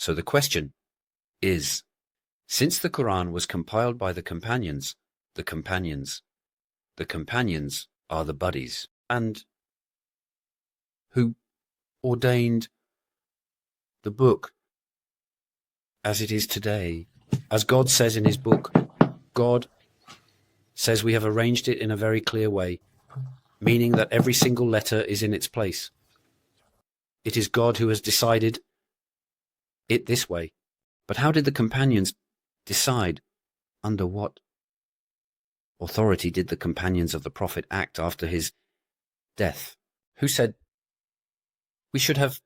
So the question is, since the Qur'an was compiled by the companions are the buddies, and who ordained the book as it is today. As God says in his book, God says we have arranged it in a very clear way, meaning that every single letter is in its place. It is God who has decided it this way. But how did the companions decide? Under what authority did the companions of the Prophet act after his death? Who said, we should have...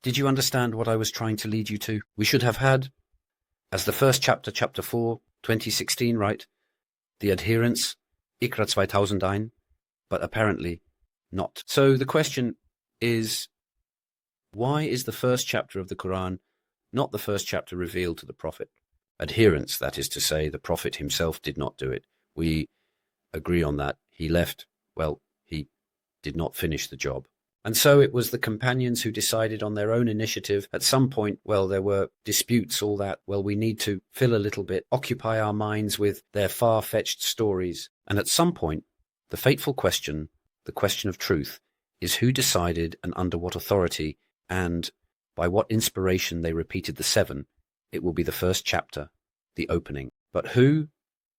Did you understand what I was trying to lead you to? We should have had, as the first chapter, chapter 4, 2016, right? The adherents, Iqra 2001, but apparently not. So the question is, why is the first chapter of the Quran not the first chapter revealed to the Prophet? Adherents, that is to say, the Prophet himself did not do it. We agree on that. He left, well, he did not finish the job. And so it was the companions who decided on their own initiative. At some point, well, there were disputes, all that. Well, we need to fill a little bit, occupy our minds with their far-fetched stories. And at some point, the fateful question, the question of truth, is who decided and under what authority and by what inspiration they repeated the 7. It will be the first chapter, the opening. But who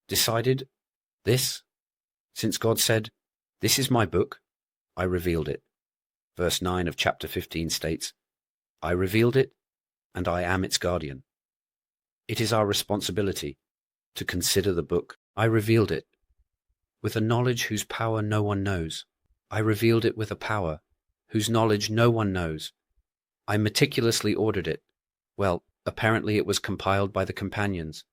decided this? Since God said, this is my book, I revealed it. Verse 9 of chapter 15 states, I revealed it, and I am its guardian. It is our responsibility to consider the book. I revealed it with a knowledge whose power no one knows. I revealed it with a power whose knowledge no one knows. I meticulously ordered it. Well, apparently it was compiled by the companions.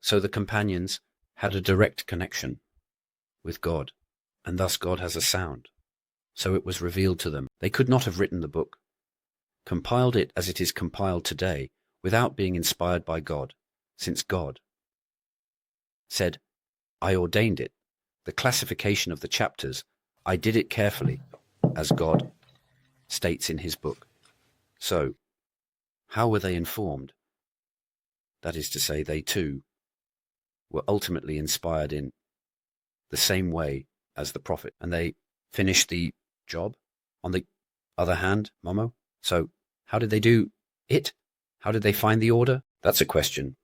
So the companions had a direct connection with God, and thus God has a sound. So it was revealed to them. They could not have written the book, compiled it as it is compiled today, without being inspired by God, since God said, I ordained it. The classification of the chapters, I did it carefully, as God states in his book. So, how were they informed? That is to say, they too were ultimately inspired in the same way as the Prophet, and they finished the job. On the other hand, Momo, so how did they do it? How did they find the order? That's a question.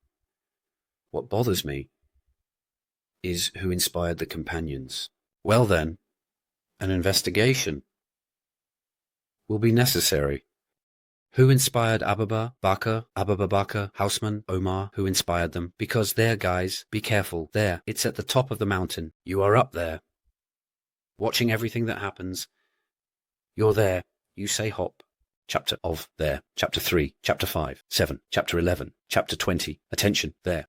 What bothers me is who inspired the companions. Well then, an investigation will be necessary. Who inspired Abu Bakr, Houseman, Omar? Who inspired them? Because there, guys, be careful. There, it's at the top of the mountain. You are up there, watching everything that happens. You're there. You say hop. Chapter of there. Chapter 3. Chapter 5. 7. Chapter 11. Chapter 20. Attention. There.